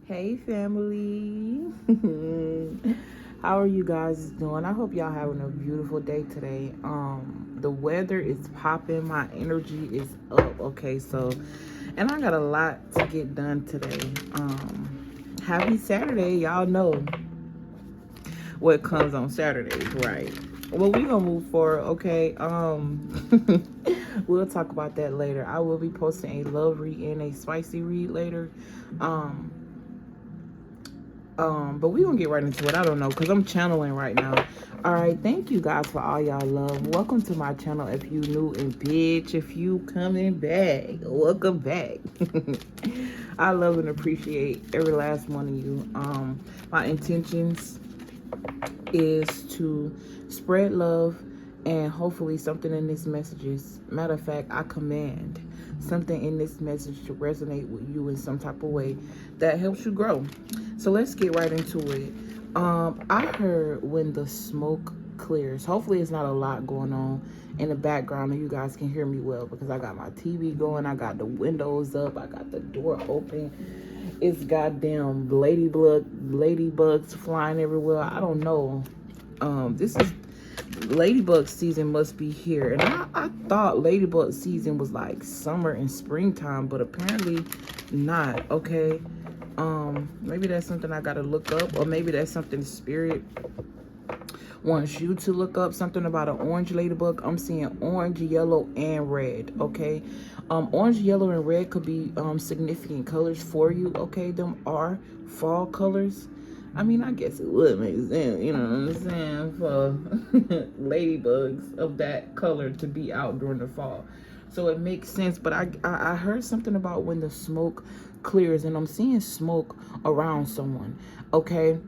Hey family. How are you guys doing? I hope y'all having a beautiful day today. The weather is popping, my energy is up. Okay, so and I got a lot to get done today. Happy Saturday. Y'all know what comes on Saturdays, right? Well, we gonna move forward, okay? We'll talk about that later. I will be posting a love read and a spicy read later. But we gonna get right into it. I don't know, because I'm channeling right now. All right, thank you guys for all y'all love. Welcome to my channel. If you new, and bitch, if you coming back, welcome back. I love and appreciate every last one of you. My intentions is to spread love, and hopefully something in this messages, matter of fact, I command something in this message to resonate with you in some type of way that helps you grow. So let's get right into it. I heard when the smoke clears. Hopefully it's not a lot going on in the background and you guys can hear me well, because I got my TV going, I got the windows up, I got the door open. It's goddamn ladybugs flying everywhere. I don't know. This is ladybug season must be here, and I thought ladybug season was like summer and springtime, but apparently not. Okay, maybe that's something I gotta look up, or maybe that's something spirit wants you to look up, something about an orange ladybug. I'm seeing orange, yellow, and red. Okay, orange, yellow, and red could be significant colors for you. Okay, them are fall colors. I mean, I guess it would make sense, you know what I'm saying, for ladybugs of that color to be out during the fall. So it makes sense. But I heard something about when the smoke clears, and I'm seeing smoke around someone. Okay,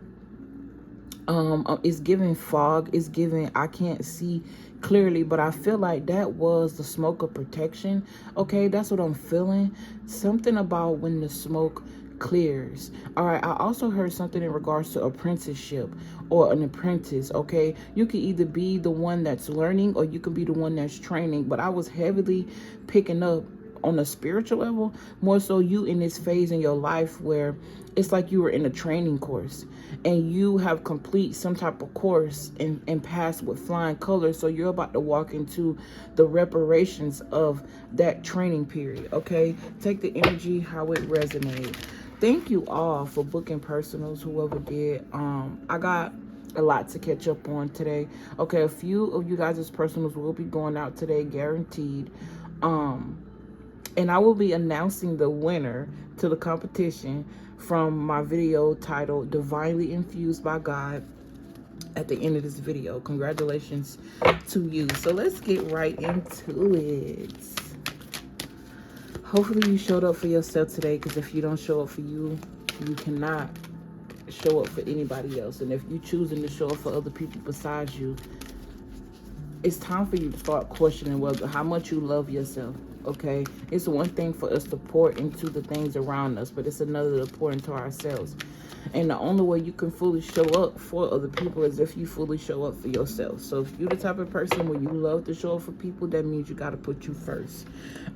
it's giving fog, it's giving, I can't see clearly, but I feel like that was the smoke of protection. Okay, that's what I'm feeling. Something about when the smoke clears. All right, I also heard something in regards to apprenticeship or an apprentice. Okay, you could either be the one that's learning or you could be the one that's training, but I was heavily picking up on a spiritual level, more so you in this phase in your life where it's like you were in a training course and you have complete some type of course and passed with flying colors. So you're about to walk into the reparations of that training period. Okay, take the energy how it resonates. Thank you all for booking personals, whoever did. I got a lot to catch up on today. Okay, a few of you guys' personals will be going out today, guaranteed. And I will be announcing the winner to the competition from my video titled Divinely Infused by God at the end of this video. Congratulations to you. So let's get right into it. Hopefully you showed up for yourself today, because if you don't show up for you, you cannot show up for anybody else. And if you're choosing to show up for other people besides you, it's time for you to start questioning whether how much you love yourself. Okay, it's one thing for us to pour into the things around us, but it's another to pour into ourselves. And the only way you can fully show up for other people is if you fully show up for yourself. So if you're the type of person where you love to show up for people, that means you got to put you first.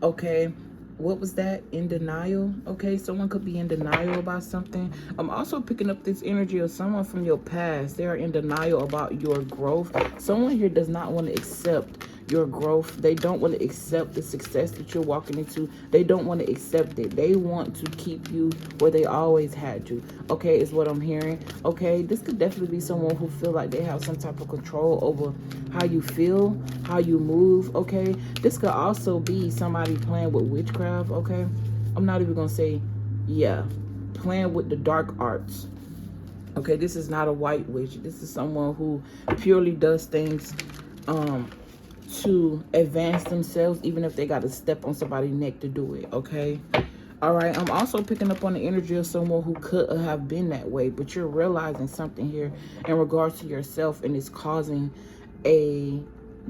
Okay, what was that? In denial. Okay, someone could be in denial about something. I'm also picking up this energy of someone from your past. They are in denial about your growth. Someone here does not want to accept your growth. They don't want to accept the success that you're walking into. They don't want to accept it. They want to keep you where they always had you. Okay, is what I'm hearing. Okay, this could definitely be someone who feel like they have some type of control over how you feel, how you move. Okay, this could also be somebody playing with witchcraft. Okay, I'm not even gonna say, yeah, playing with the dark arts. Okay, this is not a white witch. This is someone who purely does things to advance themselves, even if they got to step on somebody's neck to do it. Okay, all right, I'm also picking up on the energy of someone who could have been that way, but you're realizing something here in regards to yourself, and it's causing a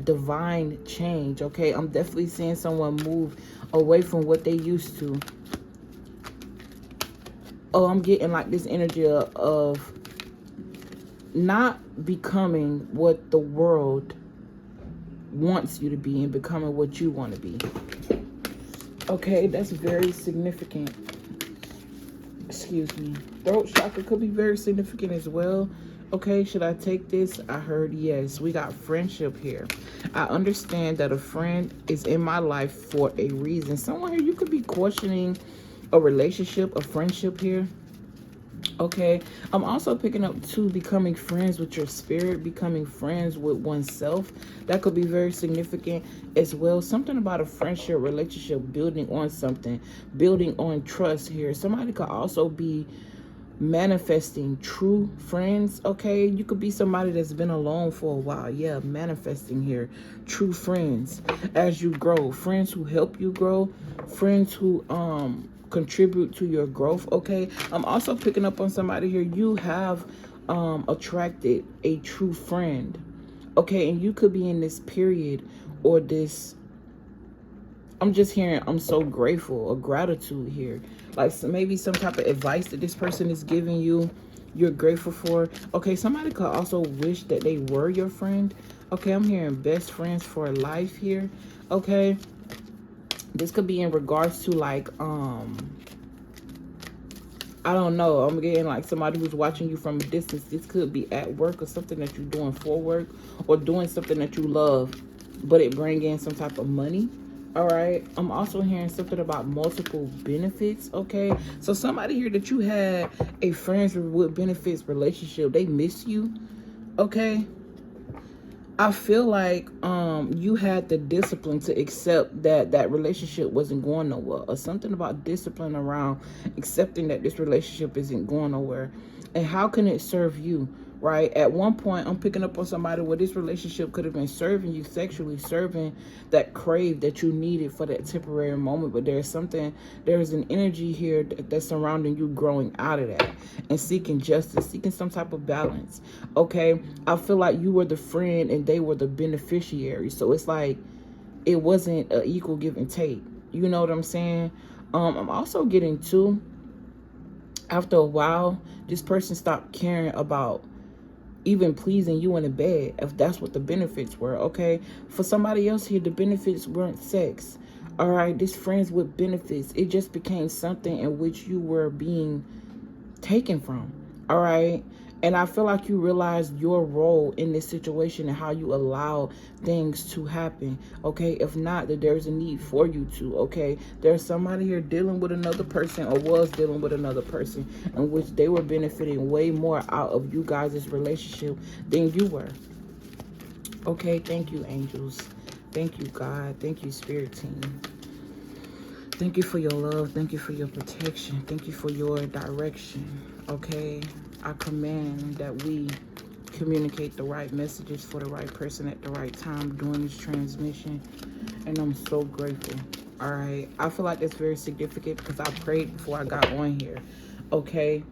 divine change. Okay, I'm definitely seeing someone move away from what they used to. Oh, I'm getting like this energy of not becoming what the world wants you to be and becoming what you want to be. Okay, that's very significant. excuse me, throat chakra could be very significant as well. Okay, should I take this? I heard yes. We got friendship here. I understand that a friend is in my life for a reason. Someone here, you could be questioning a relationship, a friendship here. Okay, I'm also picking up too, becoming friends with your spirit, becoming friends with oneself. That could be very significant as well. Something about a friendship, relationship, building on something, building on trust here. Somebody could also be manifesting true friends. Okay, you could be somebody that's been alone for a while. Yeah, manifesting here true friends as you grow, friends who help you grow, friends who contribute to your growth. Okay, I'm also picking up on somebody here. You have attracted a true friend. Okay, and you could be in this period or this, I'm just hearing I'm so grateful or gratitude here. Like maybe some type of advice that this person is giving you, you're grateful for. Okay, somebody could also wish that they were your friend. Okay, I'm hearing best friends for life here. Okay, this could be in regards to like, I don't know. I'm getting like somebody who's watching you from a distance. This could be at work or something that you're doing for work or doing something that you love, but it bring in some type of money. All right. I'm also hearing something about multiple benefits. Okay. So somebody here that you had a friends with benefits relationship, they miss you. Okay. I feel like you had the discipline to accept that that relationship wasn't going nowhere, or something about discipline around accepting that this relationship isn't going nowhere. And how can it serve you, right? At one point, I'm picking up on somebody where this relationship could have been serving you sexually, serving that crave that you needed for that temporary moment. But there's an energy here that's surrounding you growing out of that and seeking justice, seeking some type of balance. Okay, I feel like you were the friend and they were the beneficiary. So it's like it wasn't an equal give and take. You know what I'm saying? I'm also getting to, after a while, this person stopped caring about even pleasing you in the bed, if that's what the benefits were. Okay, for somebody else here, the benefits weren't sex. All right, this friends with benefits, it just became something in which you were being taken from. All right, and I feel like you realized your role in this situation and how you allow things to happen. Okay, if not, that there's a need for you to. Okay, there's somebody here dealing with another person or was dealing with another person in which they were benefiting way more out of you guys' relationship than you were. Okay, thank you, angels. Thank you, God. Thank you, spirit team. Thank you for your love. Thank you for your protection. Thank you for your direction. Okay, I command that we communicate the right messages for the right person at the right time during this transmission. And I'm so grateful. All right, I feel like that's very significant because I prayed before I got on here. Okay,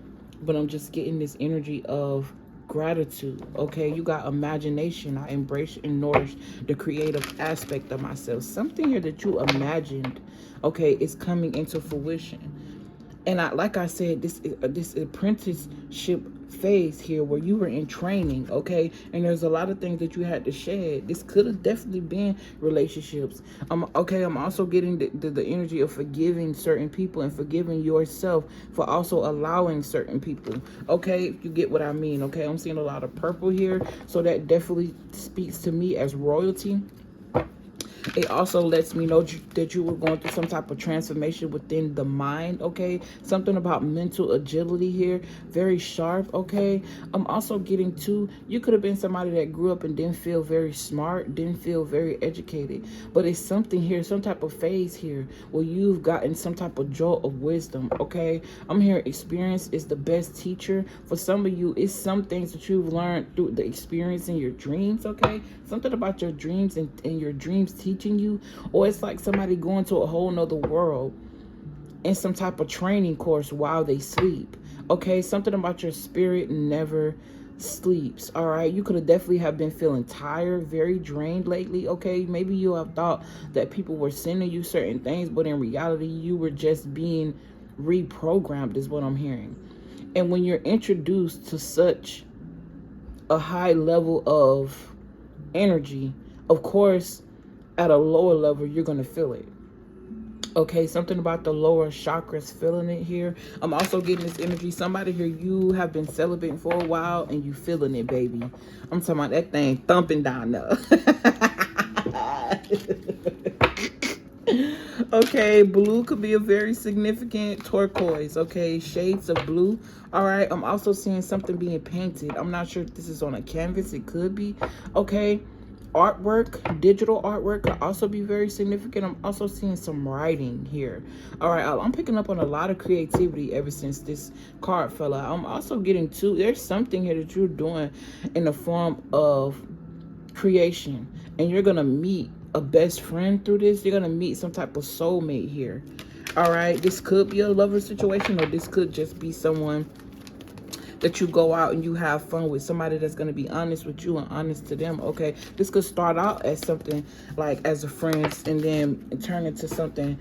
but I'm just getting this energy of gratitude. Okay, you got imagination. I embrace and nourish the creative aspect of myself. Something here that you imagined, okay, is coming into fruition. And like I said, this apprenticeship phase here where you were in training, okay, and there's a lot of things that you had to shed. This could have definitely been relationships. Okay, I'm also getting the energy of forgiving certain people and forgiving yourself for also allowing certain people. Okay, if you get what I mean. Okay, I'm seeing a lot of purple here, so that definitely speaks to me as royalty. It also lets me know that you were going through some type of transformation within the mind, okay? Something about mental agility here, very sharp, okay? I'm also getting to, you could have been somebody that grew up and didn't feel very smart, didn't feel very educated, but it's something here, some type of phase here where you've gotten some type of jolt of wisdom, okay? I'm hearing experience is the best teacher. For some of you, it's some things that you've learned through the experience in your dreams, okay? Something about your dreams and your dreams teaching you, or it's like somebody going to a whole nother world in some type of training course while they sleep. Okay, something about your spirit never sleeps. All right, you could have definitely have been feeling tired, very drained lately. Okay, maybe you have thought that people were sending you certain things, but in reality you were just being reprogrammed, is what I'm hearing. And when you're introduced to such a high level of energy, of course at a lower level you're going to feel it. Okay, something about the lower chakras, feeling it here. I'm also getting this energy. Somebody here, you have been celibate for a while and you feeling it, baby. I'm talking about that thing thumping down there. Okay, blue could be a very significant turquoise. Okay, shades of blue. All right, I'm also seeing something being painted. I'm not sure if this is on a canvas. It could be. Okay, artwork, digital artwork could also be very significant. I'm also seeing some writing here. All right, I'm picking up on a lot of creativity ever since this card fell out. I'm also getting to, there's something here that you're doing in the form of creation, and you're gonna meet a best friend through this. You're gonna meet some type of soulmate here. All right, this could be a lover situation, or this could just be someone that you go out and you have fun with, somebody that's going to be honest with you and honest to them. Okay, this could start out as something like as a friend and then turn into something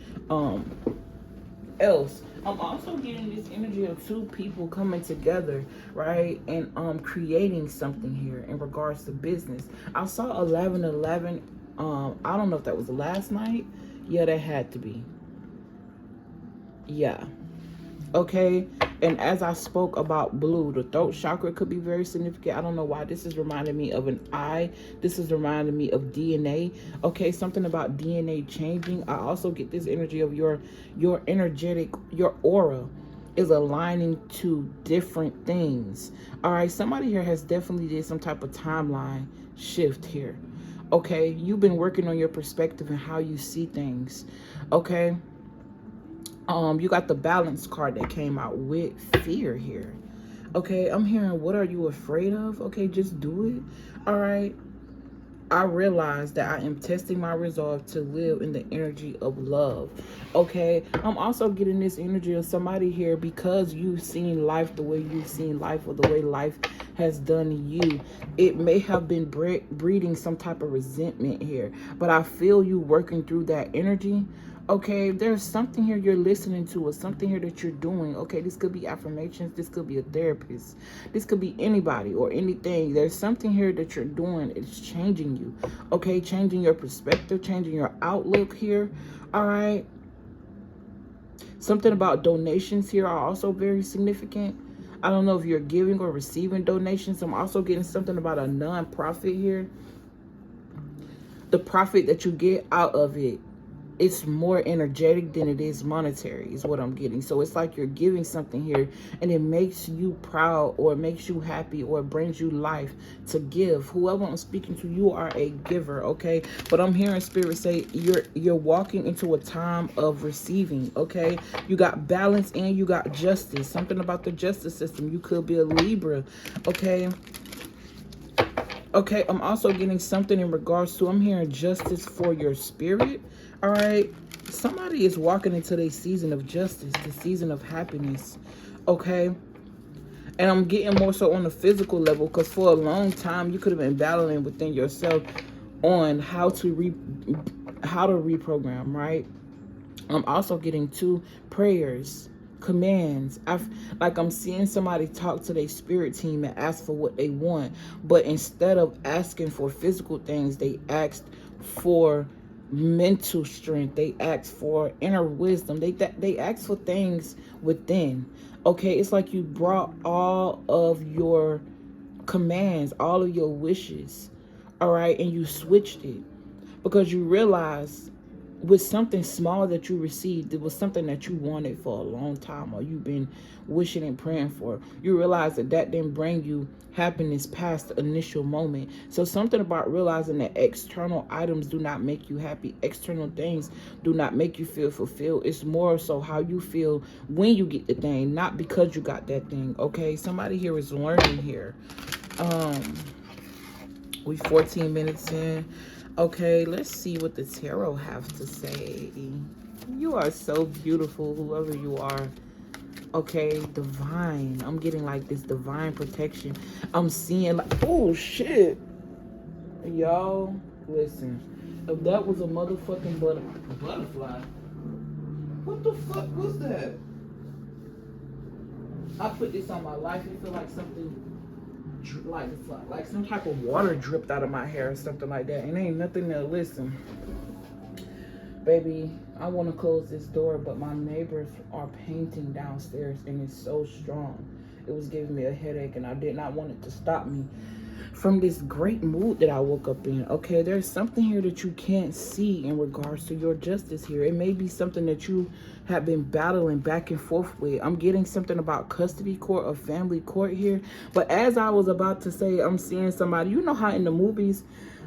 else. I'm also getting this energy of two people coming together, right, and creating something here in regards to business. I saw 1111. I don't know if that was last night. Yeah, that had to be. Yeah. Okay, and as I spoke about blue, the throat chakra could be very significant. I don't know why this is reminding me of an eye. This is reminding me of DNA. Okay, something about DNA changing. I also get this energy of your energetic, your aura is aligning to different things. All right, somebody here has definitely did some type of timeline shift here. Okay, you've been working on your perspective and how you see things. Okay, you got the balance card that came out with fear here. Okay, I'm hearing, what are you afraid of? Okay, just do it. All right, I realize that I am testing my resolve to live in the energy of love. Okay, I'm also getting this energy of somebody here, because you've seen life the way you've seen life, or the way life has done you. It may have been breeding some type of resentment here, but I feel you working through that energy. Okay, there's something here you're listening to, or something here that you're doing. Okay, this could be affirmations. This could be a therapist. This could be anybody or anything. There's something here that you're doing. It's changing you. Okay, changing your perspective, changing your outlook here. All right. Something about donations here are also very significant. I don't know if you're giving or receiving donations. I'm also getting something about a non-profit here. The profit that you get out of it, it's more energetic than it is monetary, is what I'm getting. So it's like you're giving something here, and it makes you proud, or it makes you happy, or it brings you life to give. Whoever I'm speaking to, you are a giver. Okay, but I'm hearing spirit say you're walking into a time of receiving. Okay, you got balance and you got justice. Something about the justice system. You could be a Libra. Okay. Okay, I'm also getting something in regards to, I'm hearing justice for your spirit. All right, somebody is walking into their season of justice, the season of happiness. Okay, and I'm getting more so on the physical level, because for a long time you could have been battling within yourself on how to reprogram, right? I'm also getting two prayers, commands. I'm seeing somebody talk to their spirit team and ask for what they want, but instead of asking for physical things, they asked for mental strength. They asked for inner wisdom. They asked for things within. Okay, it's like you brought all of your commands, all of your wishes, all right, and you switched it, because you realize with something small that you received, it was something that you wanted for a long time, or you've been wishing and praying for. You realize that didn't bring you happiness past the initial moment. So something about realizing that external items do not make you happy. External things do not make you feel fulfilled. It's more so how you feel when you get the thing, not because you got that thing. Okay, somebody here is learning here. We 14 minutes in. Okay, let's see what the tarot have to say. You are so beautiful, whoever you are. Okay, divine. I'm getting like this divine protection. I'm seeing like, oh shit. Y'all, listen. If that was a motherfucking butterfly, what the fuck was that? I put this on my life. It feel like something, like some type of water dripped out of my hair or something like that. And ain't nothing to listen. Baby, I want to close this door, but my neighbors are painting downstairs and it's so strong. It was giving me a headache and I did not want it to stop me from this great mood that I woke up in. Okay, there's something here that you can't see in regards to your justice here. It may be something that you have been battling back and forth with. I'm getting something about custody court or family court here. But as I was about to say, I'm seeing somebody, you know how in the movies,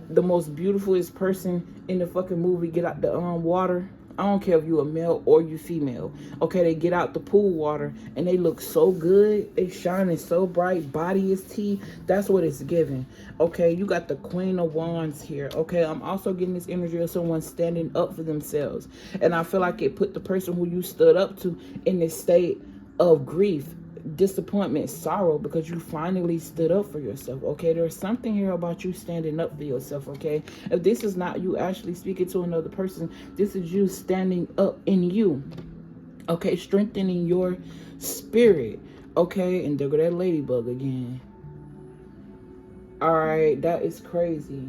the most beautifulest person in the fucking movie get out the water. I don't care if you a male or you female. Okay, they get out the pool water and they look so good. They shining so bright. Body is tea. That's what it's giving. Okay, you got the Queen of Wands here. Okay, I'm also getting this energy of someone standing up for themselves. And I feel like it put the person who you stood up to in this state of grief, disappointment, sorrow, because you finally stood up for yourself. Okay, there's something here about you standing up for yourself. Okay, if this is not you actually speaking to another person, this is you standing up in you. Okay, strengthening your spirit. Okay, and there go that ladybug again. All right, that is crazy.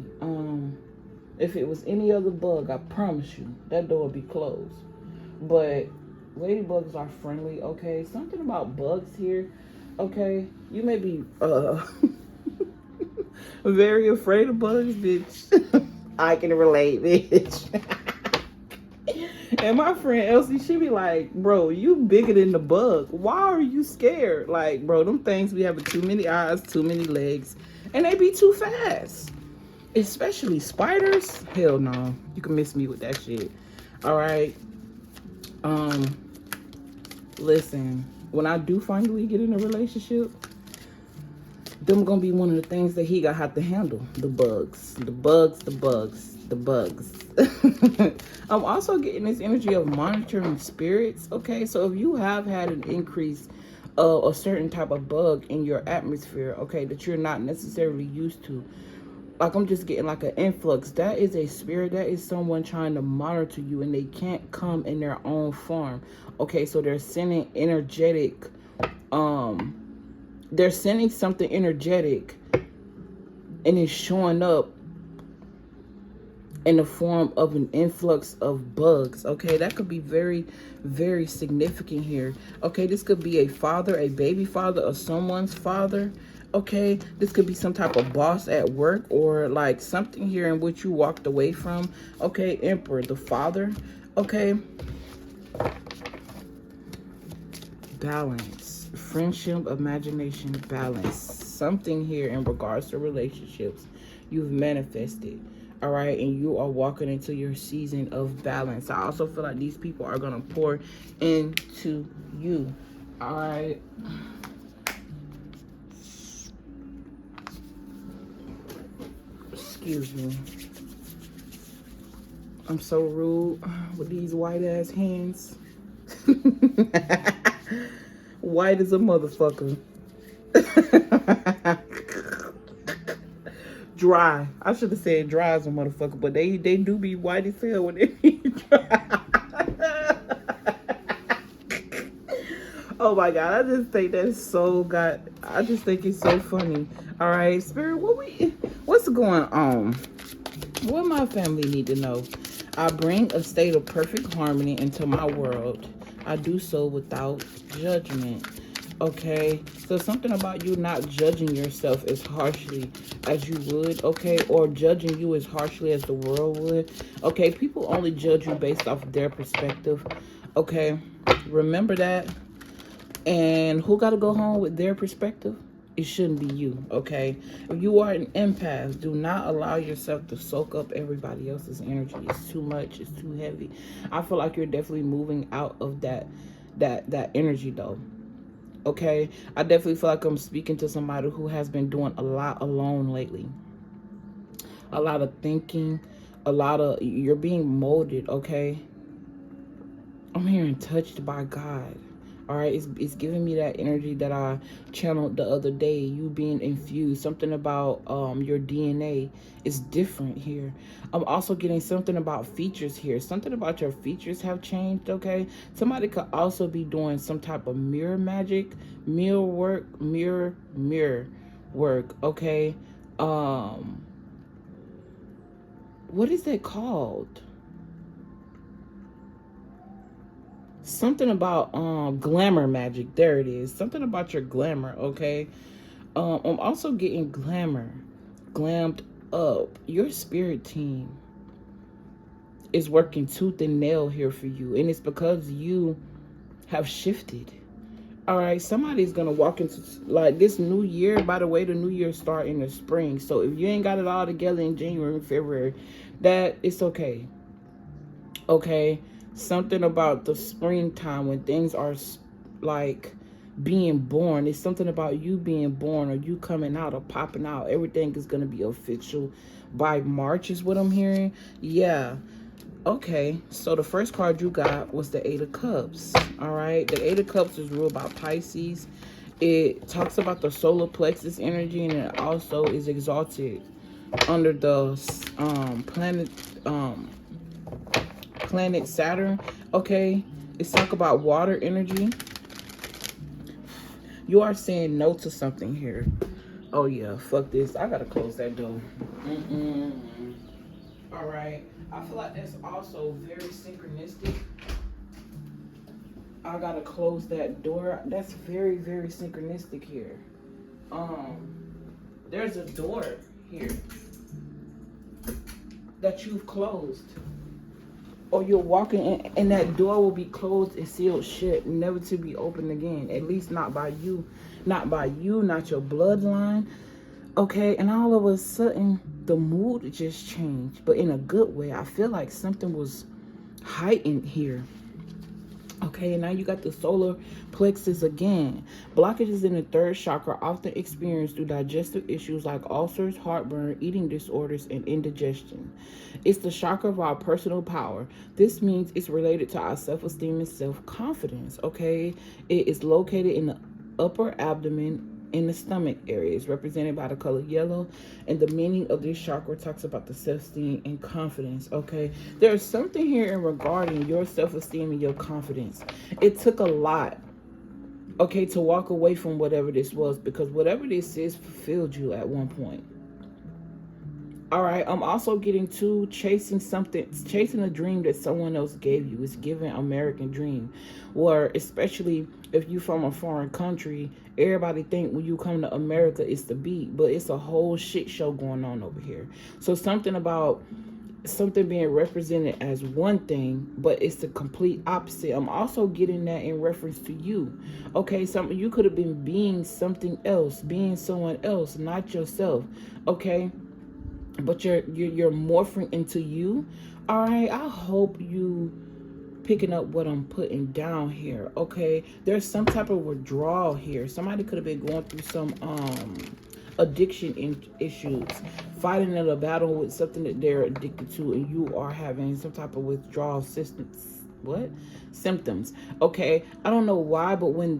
If it was any other bug, I promise you that door would be closed. But ladybugs are friendly. Okay, something about bugs here. Okay, you may be very afraid of bugs, bitch. I can relate, bitch. And my friend Elsie, she be like, bro, you bigger than the bug. Why are you scared? Like, bro, them things be having too many eyes, too many legs, and they be too fast. Especially spiders. Hell no. You can miss me with that shit. All right. Listen, when I do finally get in a relationship, them gonna be one of the things that he gonna have to handle. The bugs. I'm also getting this energy of monitoring spirits. Okay, so if you have had an increase of a certain type of bug in your atmosphere, okay, that you're not necessarily used to, like I'm just getting like an influx, that is a spirit. That is someone trying to monitor you, and they can't come in their own form. Okay, so they're sending energetic, they're sending something energetic, and it's showing up in the form of an influx of bugs. Okay, that could be very, very significant here. Okay, this could be a father, a baby father, or someone's father. Okay, this could be some type of boss at work, or like something here in which you walked away from. Okay, Emperor, the father. Okay, balance, friendship, imagination, balance. Something here in regards to relationships you've manifested. All right, and you are walking into your season of balance. I also feel like these people are gonna pour into you. All right. Excuse me. I'm so rude with these white ass hands. White as a motherfucker. Dry. I should have said dry as a motherfucker, but they do be white as hell when they be dry. Oh my god, I just think that's so I just think it's so funny. All right, Spirit, what's going on? What my family need to know? I bring a state of perfect harmony into my world. I do so without judgment. Okay, so something about you not judging yourself as harshly as you would, okay, or judging you as harshly as the world would. Okay, people only judge you based off of their perspective. Okay, remember that. And who got to go home with their perspective? It shouldn't be you, okay? If you are an empath, do not allow yourself to soak up everybody else's energy. It's too much. It's too heavy. I feel like you're definitely moving out of that energy, though. Okay? I definitely feel like I'm speaking to somebody who has been doing a lot alone lately. A lot of thinking. You're being molded, okay? I'm hearing touched by God. All right, it's giving me that energy that I channeled the other day. You being infused, something about your DNA is different here. I'm also getting something about features here. Something about your features have changed. Okay, somebody could also be doing some type of mirror magic, mirror work. Okay, what is that called? Something about glamour magic. There it is. Something about your glamour, okay? I'm also getting glamour. Glammed up. Your spirit team is working tooth and nail here for you. And it's because you have shifted. All right, somebody's gonna walk into like this new year. By the way, the new year start in the spring. So if you ain't got it all together in January and February, that it's okay. Okay, something about the springtime when things are like being born. It's something about you being born or you coming out or popping out. Everything is gonna be official by March, is what I'm hearing. Yeah. Okay, so the first card you got was the Eight of Cups. All right, the Eight of Cups is ruled by Pisces. It talks about the solar plexus energy, and it also is exalted under the planet Saturn. Okay, it's talk about water energy. You are saying no to something here. Oh yeah, fuck this. I gotta close that door. All right. I feel like that's also very synchronistic. I gotta close that door. That's very, very synchronistic here. There's a door here that you've closed, or you're walking in, and that door will be closed and sealed shut, never to be opened again. At least not by you, not your bloodline. Okay, and all of a sudden, the mood just changed, but in a good way. I feel like something was heightened here. Okay, now you got the solar plexus again. Blockages in the third chakra often experienced through digestive issues like ulcers, heartburn, eating disorders, and indigestion. It's the chakra of our personal power. This means it's related to our self-esteem and self-confidence. Okay, it is located in the upper abdomen, in the stomach area. Is represented by the color yellow, and the meaning of this chakra talks about the self-esteem and confidence. Okay, there's something here in regarding your self-esteem and your confidence. It took a lot, okay, to walk away from whatever this was, because whatever this is fulfilled you at one point. All right, I'm also getting to chasing a dream that someone else gave you. It's giving American dream, where especially if you're from a foreign country, everybody think when you come to America it's the beat, but it's a whole shit show going on over here. So something about something being represented as one thing, but it's the complete opposite. I'm also getting that in reference to you. Okay, something you could have been being something else, being someone else, not yourself. Okay, but you're morphing into you. All right, I hope you picking up what I'm putting down here. Okay, there's some type of withdrawal here. Somebody could have been going through some addiction issues, fighting in a battle with something that they're addicted to, and you are having some type of withdrawal symptoms. Okay, I don't know why, but when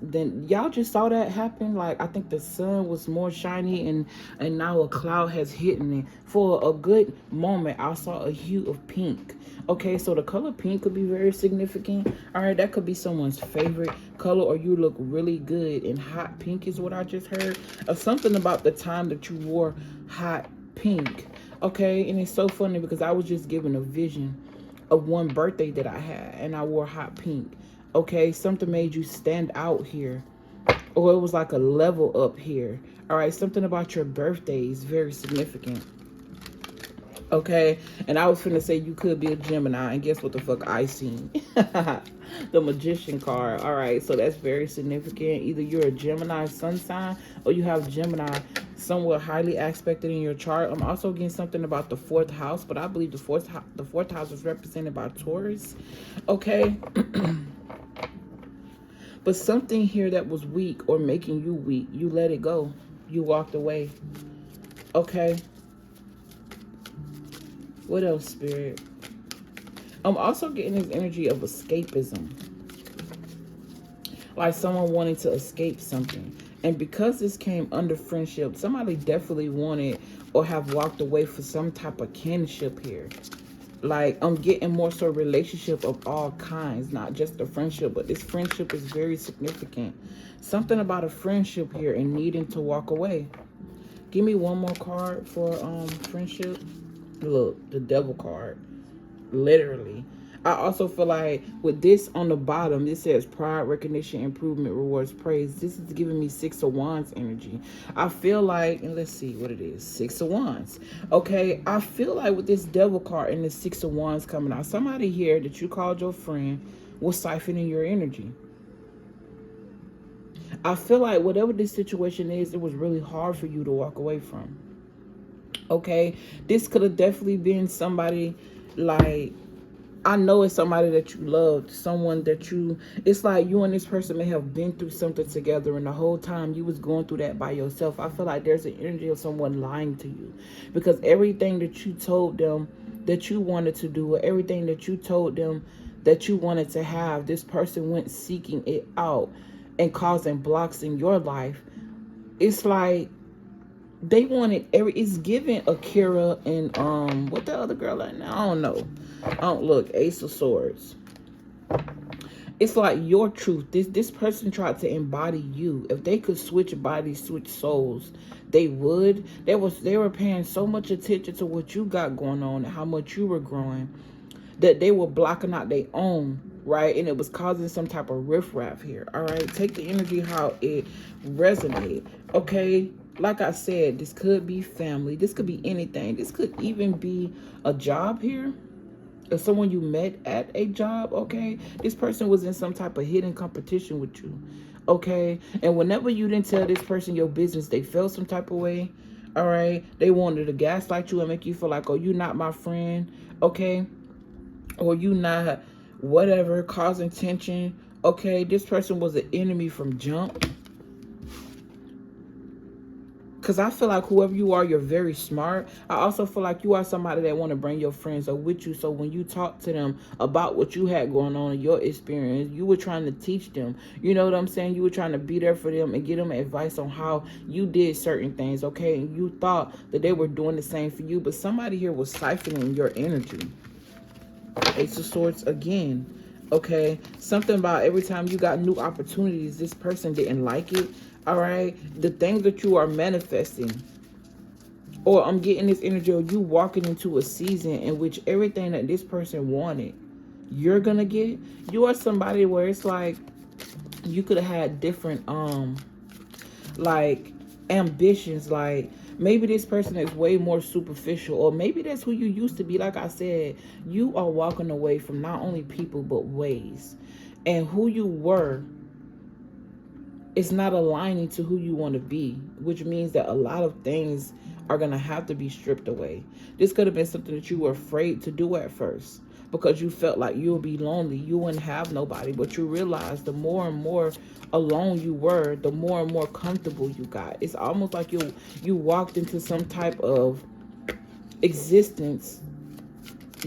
then y'all just saw that happen, like I think the sun was more shiny, and now a cloud has hit me. For a good moment I saw a hue of pink. Okay, so the color pink could be very significant. All right, that could be someone's favorite color, or you look really good in hot pink is what I just heard. Or something about the time that you wore hot pink. Okay, and it's so funny because I was just given a vision of one birthday that I had, and I wore hot pink. Okay, something made you stand out here, or it was like a level up here. All right, something about your birthday is very significant. Okay, and I was finna say you could be a Gemini, and guess what the fuck I seen? The Magician card. All right, so that's very significant. Either you're a Gemini sun sign, or you have Gemini somewhere highly aspected in your chart. I'm also getting something about the fourth house, but I believe the fourth house is represented by Taurus. Okay. But something here that was weak or making you weak, you let it go. You walked away. Okay. What else, Spirit? I'm also getting this energy of escapism. Like someone wanting to escape something. And because this came under friendship, somebody definitely wanted or have walked away for some type of kinship here. Like I'm getting more so relationship of all kinds, not just a friendship, but this friendship is very significant. Something about a friendship here and needing to walk away. Give me one more card for friendship. Look, the Devil card. Literally. I also feel like with this on the bottom, it says pride, recognition, improvement, rewards, praise. This is giving me 6 of Wands energy. I feel like, and let's see what it is, 6 of Wands. Okay, I feel like with this devil card and the 6 of Wands coming out, somebody here that you called your friend was siphoning your energy. I feel like whatever this situation is, it was really hard for you to walk away from. Okay, this could have definitely been somebody, like, I know it's somebody that you loved, someone that you, it's like you and this person may have been through something together, and the whole time you was going through that by yourself. I feel like there's an energy of someone lying to you, because everything that you told them that you wanted to do, or everything that you told them that you wanted to have, this person went seeking it out and causing blocks in your life. It's like they wanted it's giving Akira and what the other girl like now? I don't know. I don't look, Ace of Swords. It's like your truth. This person tried to embody you. If they could switch bodies, switch souls, they would. They were paying so much attention to what you got going on and how much you were growing, that they were blocking out their own, right? And it was causing some type of riffraff here. All right, take the energy how it resonated. Okay, like I said, this could be family, this could be anything, this could even be a job here, or someone you met at a job. Okay, this person was in some type of hidden competition with you. Okay, and whenever you didn't tell this person your business, they felt some type of way. All right, they wanted to gaslight you and make you feel like, oh, you're not my friend. Okay, or you not whatever, causing tension. Okay, this person was an enemy from jump. Because I feel like whoever you are, you're very smart. I also feel like you are somebody that want to bring your friends up with you. So when you talk to them about what you had going on in your experience, you were trying to teach them. You know what I'm saying? You were trying to be there for them and give them advice on how you did certain things, okay? And you thought that they were doing the same for you. But somebody here was siphoning your energy. Ace of Swords again. Okay, something about every time you got new opportunities, this person didn't like it. All right, the things that you are manifesting, or I'm getting this energy of you walking into a season in which everything that this person wanted, you're gonna get. You are somebody where it's like you could have had different like ambitions. Like maybe this person is way more superficial, or maybe that's who you used to be. Like I said, you are walking away from not only people but ways, and who you were is not aligning to who you want to be, which means that a lot of things are going to have to be stripped away. This could have been something that you were afraid to do at first because you felt like you'll be lonely, you wouldn't have nobody, but you realized the more and more alone you were, the more and more comfortable you got. It's almost like you walked into some type of existence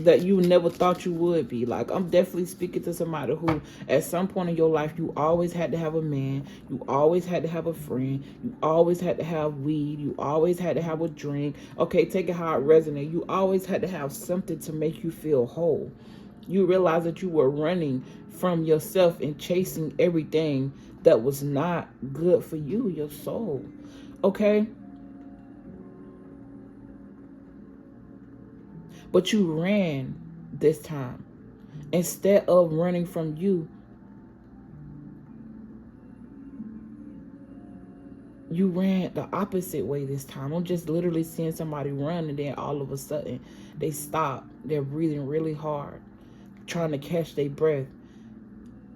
that you never thought you would be. Like, I'm definitely speaking to somebody who at some point in your life, you always had to have a man, you always had to have a friend, you always had to have weed, you always had to have a drink. Okay, take it how it resonates. You always had to have something to make you feel whole. You realize that you were running from yourself and chasing everything that was not good for you, your soul. Okay, but you ran this time. Instead of running from you, you ran the opposite way this time. I'm just literally seeing somebody run, and then all of a sudden they stop. They're breathing really hard, trying to catch their breath.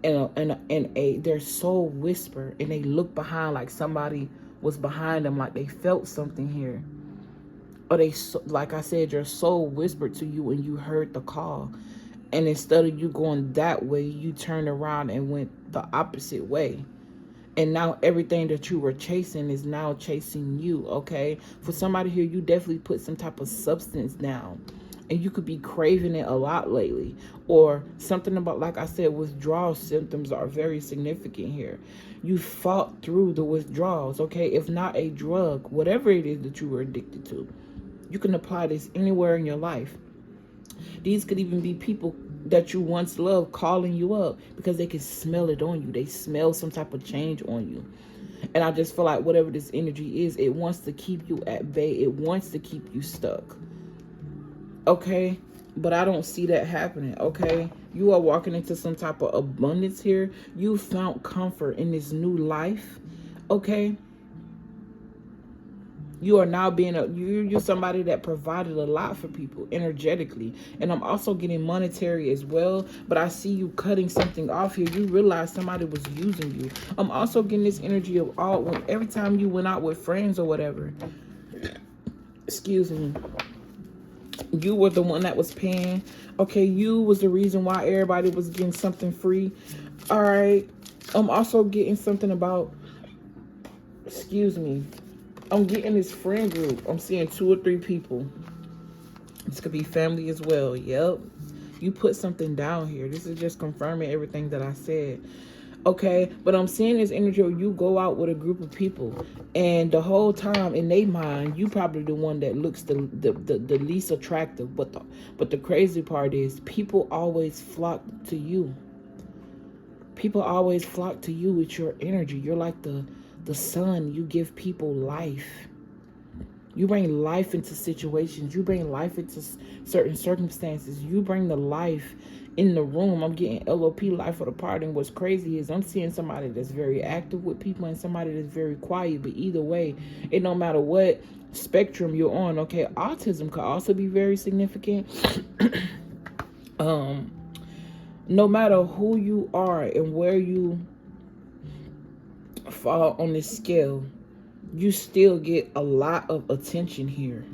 And their soul whisper, and they look behind like somebody was behind them, like they felt something here. Or they, like I said, your soul whispered to you and you heard the call. And instead of you going that way, you turned around and went the opposite way. And now everything that you were chasing is now chasing you, okay? For somebody here, you definitely put some type of substance down. And you could be craving it a lot lately. Or something about, like I said, withdrawal symptoms are very significant here. You fought through the withdrawals, okay? If not a drug, whatever it is that you were addicted to. You can apply this anywhere in your life. These could even be people that you once loved calling you up because they can smell it on you. They smell some type of change on you. And I just feel like whatever this energy is, it wants to keep you at bay. It wants to keep you stuck. Okay? But I don't see that happening, okay? You are walking into some type of abundance here. You found comfort in this new life, okay? You are now being you're somebody that provided a lot for people energetically. And I'm also getting monetary as well. But I see you cutting something off here. You realize somebody was using you. I'm also getting this energy of every time you went out with friends or whatever. Excuse me. You were the one that was paying. Okay, you was the reason why everybody was getting something free. All right. I'm also getting something about, excuse me. I'm getting this friend group. I'm seeing 2 or 3 people. This could be family as well. Yep. You put something down here. This is just confirming everything that I said. Okay, but I'm seeing this energy where you go out with a group of people, and the whole time in their mind, you probably the one that looks the least attractive. But the crazy part is, people always flock to you. People always flock to you with your energy. You're like the sun. You give people life. You bring life into situations. You bring life into certain circumstances. You bring the life in the room. I'm getting LOP, life of the party. And what's crazy is I'm seeing somebody that's very active with people and somebody that's very quiet. But either way, it no matter what spectrum you're on. Okay, autism could also be very significant. No matter who you are and where you fall on this scale, you still get a lot of attention here.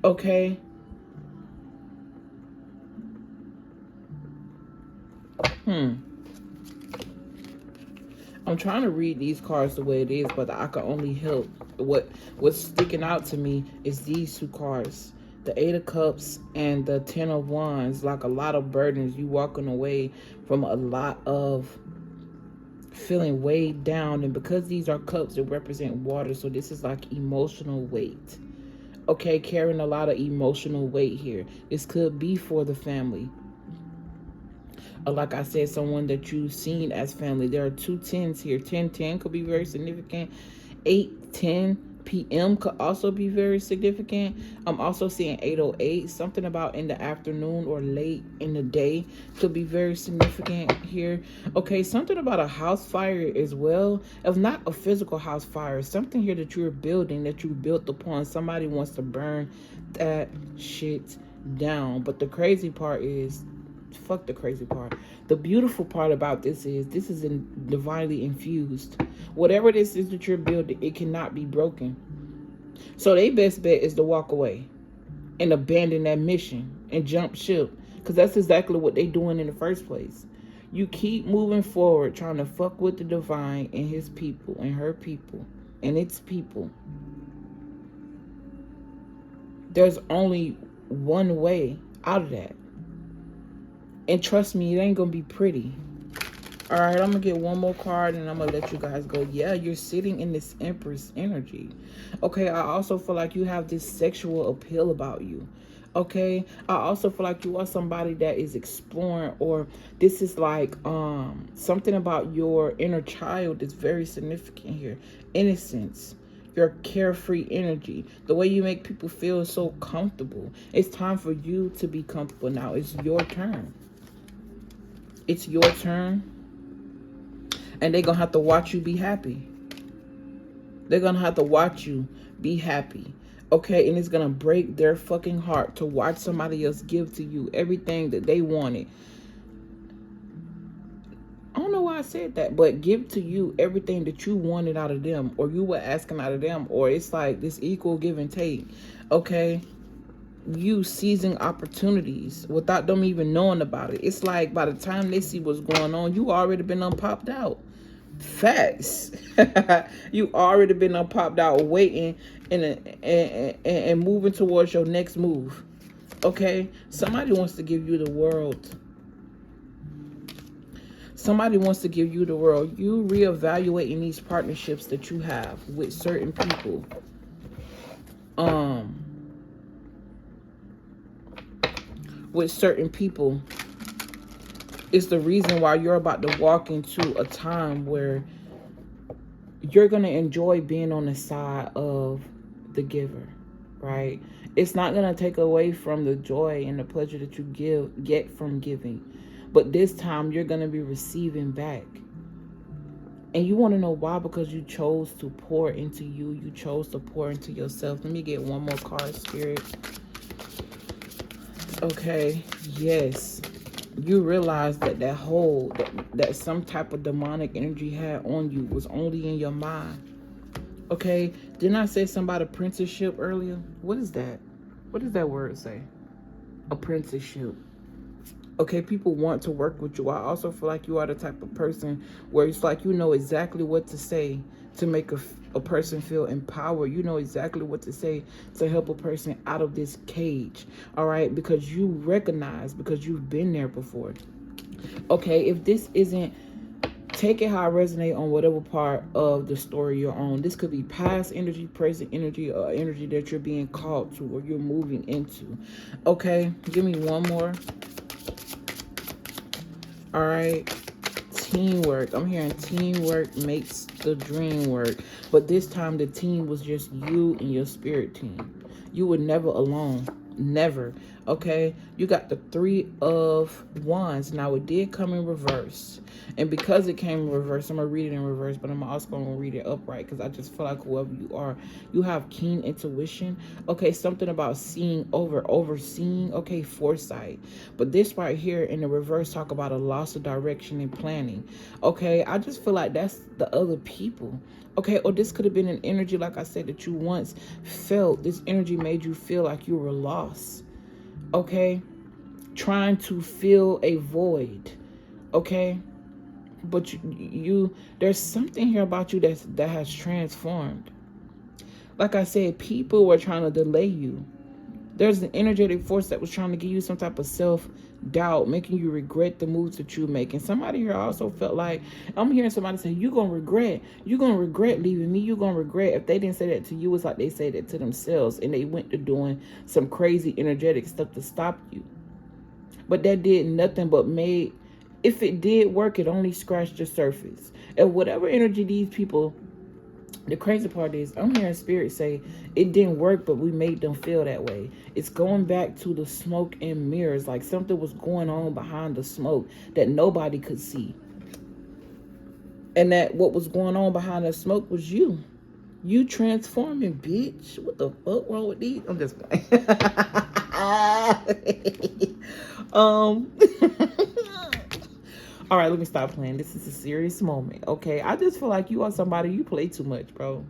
Okay? I'm trying to read these cards the way it is, but I can only help. What's sticking out to me is these 2 cards. The 8 of Cups and the 10 of Wands. Like a lot of burdens. You walking away from a lot of feeling weighed down, and because these are cups, they represent water, so this is like emotional weight. Okay, carrying a lot of emotional weight here. This could be for the family, or like I said, someone that you've seen as family. There are 2 10s here. 10-10 could be very significant. 8-10 p.m. could also be very significant. I'm also seeing 8:08. Something about in the afternoon or late in the day could be very significant here. Okay, something about a house fire as well. If not a physical house fire, something here that you're building, that you built upon. Somebody wants to burn that shit down. But the crazy part is, fuck the crazy part. The beautiful part about this is divinely infused. Whatever this is that you're building, it cannot be broken. So their best bet is to walk away and abandon that mission and jump ship, because that's exactly what they're doing in the first place. You keep moving forward trying to fuck with the divine and his people and her people and its people. There's only one way out of that. And trust me, it ain't gonna be pretty. All right, I'm gonna get one more card and I'm gonna let you guys go. Yeah, you're sitting in this Empress energy. Okay, I also feel like you have this sexual appeal about you. Okay, I also feel like you are somebody that is exploring, or this is like something about your inner child that's very significant here. Innocence, your carefree energy, the way you make people feel so comfortable. It's time for you to be comfortable now. It's your turn. It's your turn. And they're going to have to watch you be happy. They're going to have to watch you be happy. Okay, and it's going to break their fucking heart to watch somebody else give to you everything that they wanted. I don't know why I said that, but give to you everything that you wanted out of them, or you were asking out of them, or it's like this equal give and take. Okay, you seizing opportunities without them even knowing about it. It's like by the time they see what's going on, you already been unpopped out. Facts. You already been unpopped out, waiting and moving towards your next move. Okay, somebody wants to give you the world. Somebody wants to give you the world. You reevaluating these partnerships that you have with certain people. With certain people is the reason why you're about to walk into a time where you're going to enjoy being on the side of the giver. right? It's not going to take away from the joy and the pleasure that you get from giving. But this time you're going to be receiving back. And you want to know why? Because you chose to pour into you. You chose to pour into yourself. Let me get one more card, Spirit. Okay, yes. You realize that that hold that some type of demonic energy had on you was only in your mind. Okay, didn't I say something about apprenticeship earlier? What is that? What does that word say? Apprenticeship. Okay, people want to work with you. I also feel like you are the type of person where it's like you know exactly what to say to make a person feel empowered. You know exactly what to say to help a person out of this cage. All right, because you recognize, because you've been there before. Okay, if this isn't, take it how I resonate on whatever part of the story you're on. This could be past energy, present energy, or energy that you're being called to or you're moving into. Okay, give me one more. All right, teamwork. I'm hearing teamwork makes the dream work. But this time the team was just you and your spirit team. You were never alone. Never. Okay, you got the 3 of Wands. Now it did come in reverse, and because it came in reverse, I'm gonna read it in reverse, but I'm also gonna read it upright because I just feel like whoever you are, you have keen intuition. Okay, something about seeing overseeing. Okay, foresight. But this right here in the reverse talk about a loss of direction and planning. Okay, I just feel like that's the other people. Okay, or this could have been an energy, like I said, that you once felt. This energy made you feel like you were lost. Okay, trying to fill a void. Okay, but you there's something here about you that has transformed. Like I said, people were trying to delay you. There's an energetic force that was trying to give you some type of self-doubt, making you regret the moves that you make. And somebody here also felt like, I'm hearing somebody say, you're going to regret leaving me. You're going to regret. If they didn't say that to you, it's like they say that to themselves. And they went to doing some crazy energetic stuff to stop you. But that did nothing but made, if it did work, it only scratched the surface. And whatever energy these people, the crazy part is, I'm hearing spirit say it didn't work, but we made them feel that way. It's going back to the smoke and mirrors, like something was going on behind the smoke that nobody could see. And that what was going on behind the smoke was you. You transforming, bitch. What the fuck wrong with these? I'm just playing. All right, let me stop playing. This is a serious moment, okay? I just feel like you are somebody, you play too much, bro.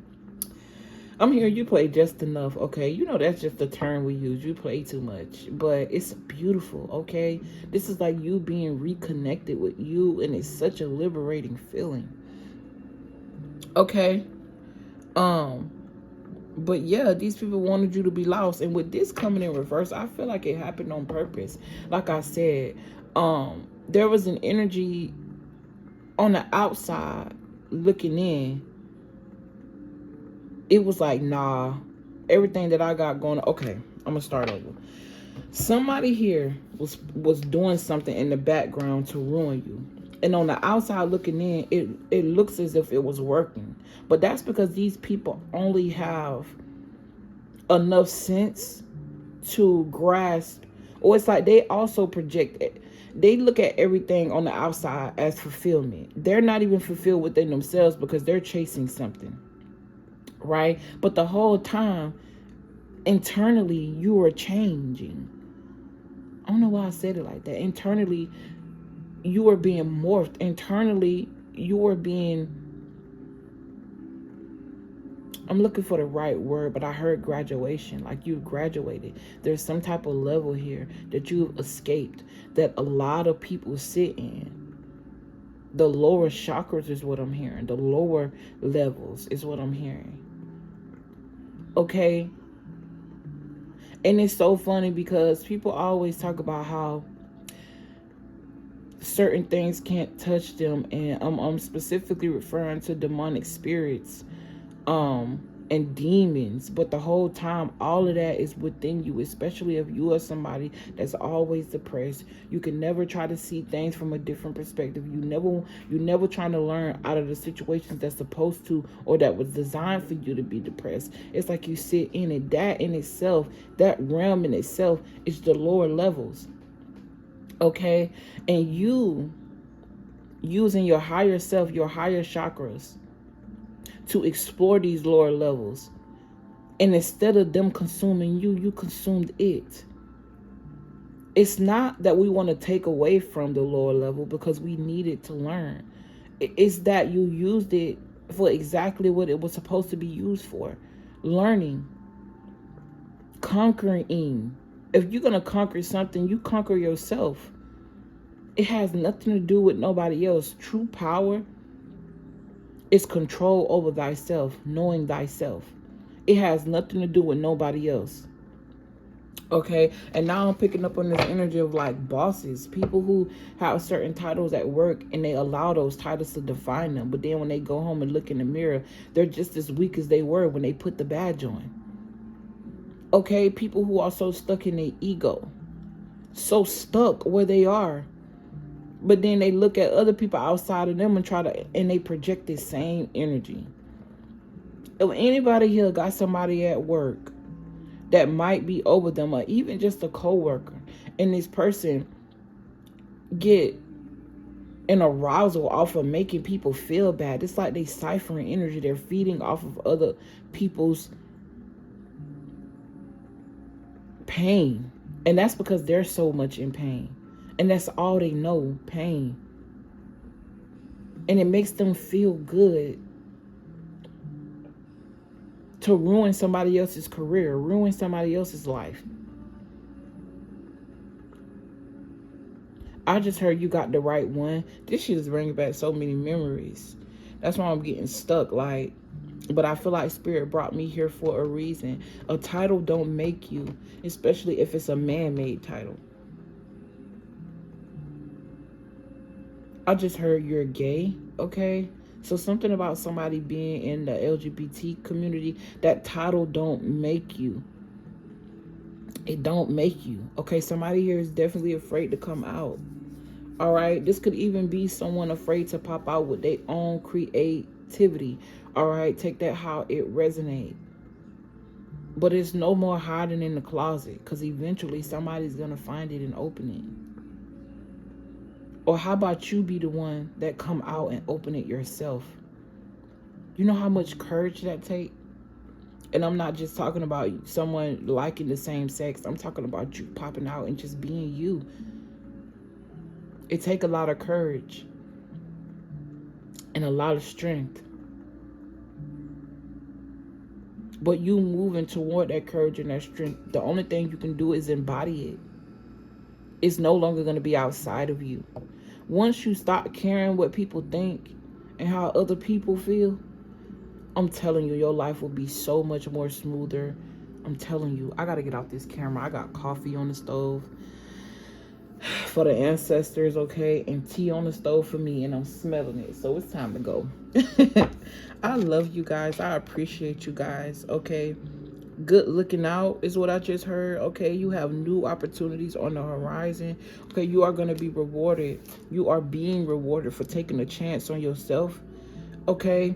I'm here, you play just enough, okay? You know that's just the term we use. You play too much. But it's beautiful, okay? This is like you being reconnected with you, and it's such a liberating feeling. Okay? But yeah, these people wanted you to be lost. And with this coming in reverse, I feel like it happened on purpose. Like I said, there was an energy on the outside looking in. It was like, nah, everything that I got going on. Okay, I'm gonna start over. Somebody here was doing something in the background to ruin you. And on the outside looking in, it looks as if it was working. But that's because these people only have enough sense to grasp, or it's like they also project it. They look at everything on the outside as fulfillment. They're not even fulfilled within themselves because they're chasing something, right? But the whole time, internally, you are changing. I don't know why I said it like that. Internally, you are being morphed. Internally, you are being, I'm looking for the right word, but I heard graduation, like you graduated. There's some type of level here that you've escaped that a lot of people sit in. The lower chakras is what I'm hearing. The lower levels is what I'm hearing. Okay? And it's so funny because people always talk about how certain things can't touch them. And I'm specifically referring to demonic spirits. and demons, but the whole time all of that is within you, especially if you are somebody that's always depressed. You can never try to see things from a different perspective. You never trying to learn out of the situations that's supposed to or that was designed for you to be depressed. It's like you sit in it. That in itself, that realm in itself is the lower levels. Okay? And you using your higher self, your higher chakras, to explore these lower levels. And instead of them consuming you, you consumed it. It's not that we want to take away from the lower level because we need it to learn. It's that you used it for exactly what it was supposed to be used for. Learning. Conquering. If you're going to conquer something, you conquer yourself. It has nothing to do with nobody else. True power is control over thyself, knowing thyself. It has nothing to do with nobody else. Okay, and now I'm picking up on this energy of like bosses, people who have certain titles at work and they allow those titles to define them. But then when they go home and look in the mirror, they're just as weak as they were when they put the badge on. Okay, people who are so stuck in their ego, so stuck where they are. But then they look at other people outside of them and they project this same energy. If anybody here got somebody at work that might be over them, or even just a coworker, and this person get an arousal off of making people feel bad, it's like they ciphering energy. They're feeding off of other people's pain. And that's because they're so much in pain. And that's all they know, pain. And it makes them feel good to ruin somebody else's career, ruin somebody else's life. I just heard you got the right one. This shit is bringing back so many memories. That's why I'm getting stuck. But I feel like Spirit brought me here for a reason. A title don't make you, especially if it's a man-made title. I just heard you're gay, okay? So something about somebody being in the LGBT community, that title don't make you. It don't make you, okay? Somebody here is definitely afraid to come out, all right? This could even be someone afraid to pop out with their own creativity, all right? Take that how it resonates. But it's no more hiding in the closet, because eventually somebody's going to find it and open it. Or how about you be the one that come out and open it yourself? You know how much courage that takes? And I'm not just talking about someone liking the same sex. I'm talking about you popping out and just being you. It takes a lot of courage and a lot of strength. But you moving toward that courage and that strength, the only thing you can do is embody it. It's no longer going to be outside of you. Once you stop caring what people think and how other people feel, I'm telling you, your life will be so much more smoother. I'm telling you, I got to get off this camera. I got coffee on the stove for the ancestors, okay? And tea on the stove for me, and I'm smelling it. So it's time to go. I love you guys. I appreciate you guys, okay? Good looking out is what I just heard. Okay, you have new opportunities on the horizon. Okay, you are going to be rewarded. You are being rewarded for taking a chance on yourself. Okay,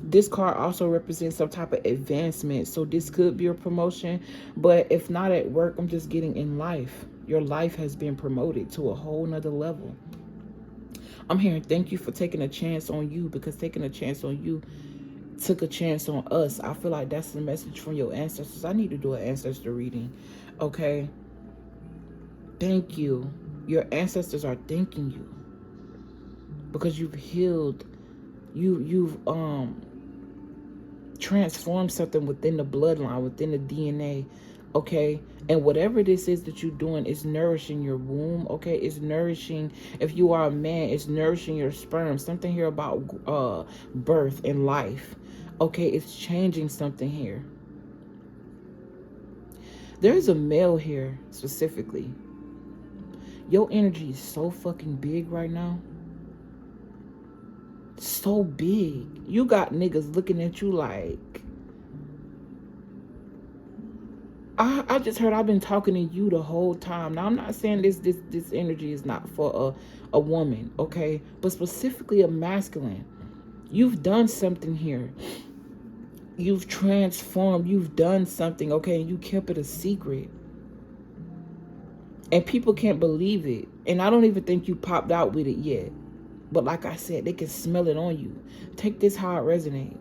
this card also represents some type of advancement. So this could be a promotion, but if not at work, I'm just getting in life. Your life has been promoted to a whole nother level. I'm hearing thank you for taking a chance on you, because taking a chance on you took a chance on us. I feel like that's the message from your ancestors. I need to do an ancestor reading, okay? Thank you. Your ancestors are thanking you because you've healed. You've transformed something within the bloodline, within the DNA, okay? And whatever this is that you're doing is nourishing your womb, okay? It's nourishing, if you are a man, it's nourishing your sperm. Something here about birth and life, okay? It's changing something here. There's a male here specifically. Your energy is so fucking big right now. So big. You got niggas looking at you like, I just heard I've been talking to you the whole time. Now, I'm not saying this energy is not for a woman, okay? But specifically a masculine. You've done something here. You've transformed. You've done something, okay? And you kept it a secret. And people can't believe it. And I don't even think you popped out with it yet. But like I said, they can smell it on you. Take this how it resonates.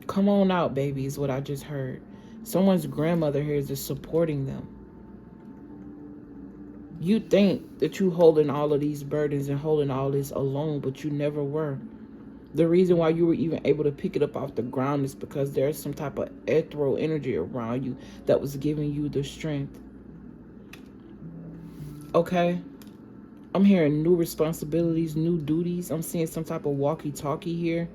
Come on out, baby, is what I just heard. Someone's grandmother here is just supporting them. You think that you holding all of these burdens and holding all this alone, but you never were. The reason why you were even able to pick it up off the ground is because there's some type of ethereal energy around you that was giving you the strength. Okay? I'm hearing new responsibilities, new duties. I'm seeing some type of walkie-talkie here.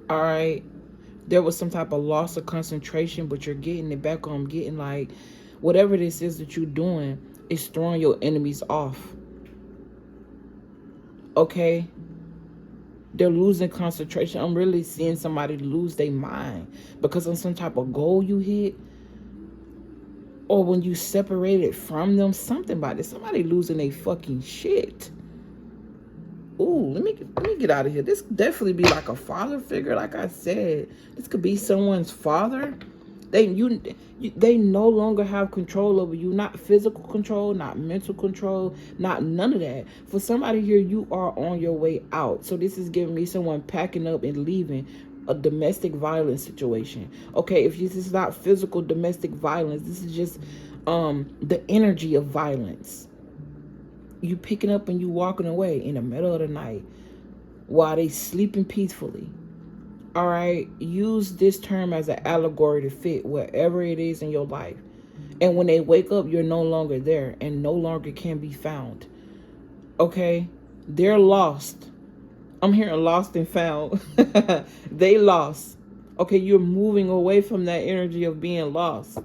All right? There was some type of loss of concentration, but you're getting it back on. Getting like, whatever this is that you're doing is throwing your enemies off. Okay? They're losing concentration. I'm really seeing somebody lose their mind because of some type of goal you hit, or when you separated from them, something about it. Somebody losing their fucking shit. Ooh, let me get out of here. This could definitely be like a father figure. Like I said, this could be someone's father. They no longer have control over you. Not physical control, not mental control, not none of that. For somebody here, you are on your way out. So this is giving me someone packing up and leaving a domestic violence situation. Okay, if this is not physical domestic violence, this is just the energy of violence. You picking up and you walking away in the middle of the night while they sleeping peacefully. All right, use this term as an allegory to fit wherever it is in your life. And when they wake up, you're no longer there and no longer can be found. Okay, they're lost. I'm hearing lost and found. They lost. Okay, you're moving away from that energy of being lost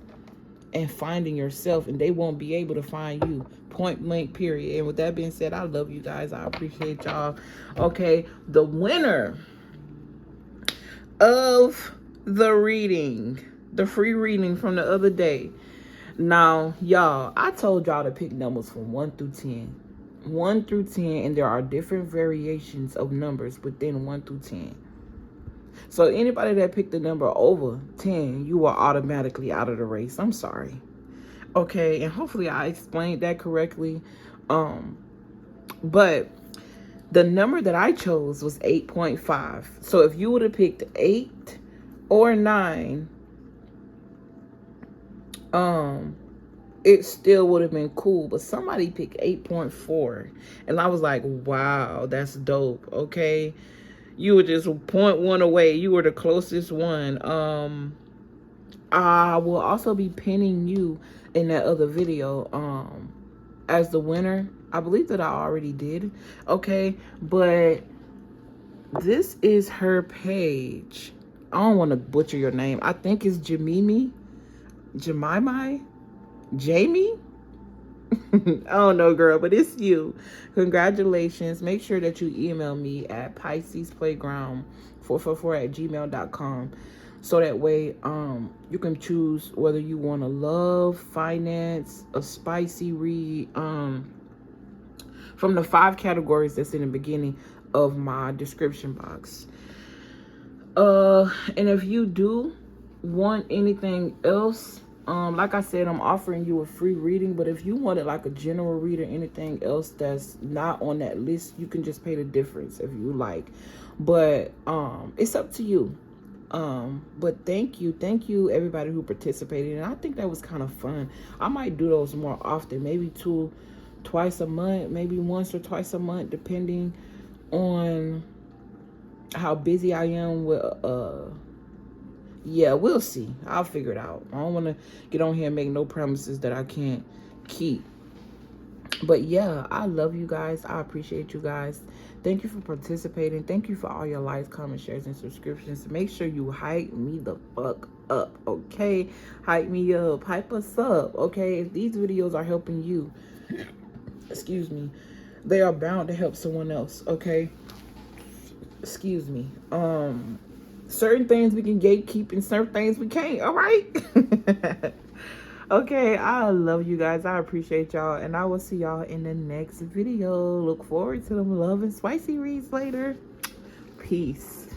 and finding yourself, and they won't be able to find you. Point blank, period. And with that being said, I love you guys. I appreciate y'all. Okay, the winner of the reading, the free reading from the other day. Now, y'all, I told y'all to pick numbers from 1 through 10. 1 through 10, and there are different variations of numbers within 1 through 10. So anybody that picked the number over 10, you are automatically out of the race. I'm sorry. Okay, and hopefully I explained that correctly. But the number that I chose was 8.5. So if you would have picked 8 or 9, it still would have been cool. But somebody picked 8.4. And I was like, wow, that's dope. Okay. You were just 0.1 away. You were the closest one. I will also be pinning you in that other video as the winner. I believe that I already did. Okay, but this is her page. I don't want to butcher your name. I think it's Jamie. I don't know, girl, but it's you. Congratulations. Make sure that you email me at piscesplayground444@gmail.com. So that way you can choose whether you want a love, finance, a spicy read, from the 5 categories that's in the beginning of my description box. And if you do want anything else, like I said, I'm offering you a free reading. But if you wanted like a general read or anything else that's not on that list, you can just pay the difference if you like. But it's up to you. But thank you everybody who participated, and I think that was kind of fun. I might do those more often, maybe twice a month, maybe once or twice a month, depending on how busy I am with yeah, we'll see. I'll figure it out. I don't want to get on here and make no promises that I can't keep. But yeah, I love you guys. I appreciate you guys. Thank you for participating. Thank you for all your likes, comments, shares, and subscriptions. Make sure you hype me the fuck up, okay? Hype me up. Hype us up, okay? If these videos are helping you, excuse me, they are bound to help someone else, okay? excuse me, certain things we can gatekeep and certain things we can't. All right. Okay, I love you guys. I appreciate y'all, and I will see y'all in the next video. Look forward to them love and spicy reads later. Peace.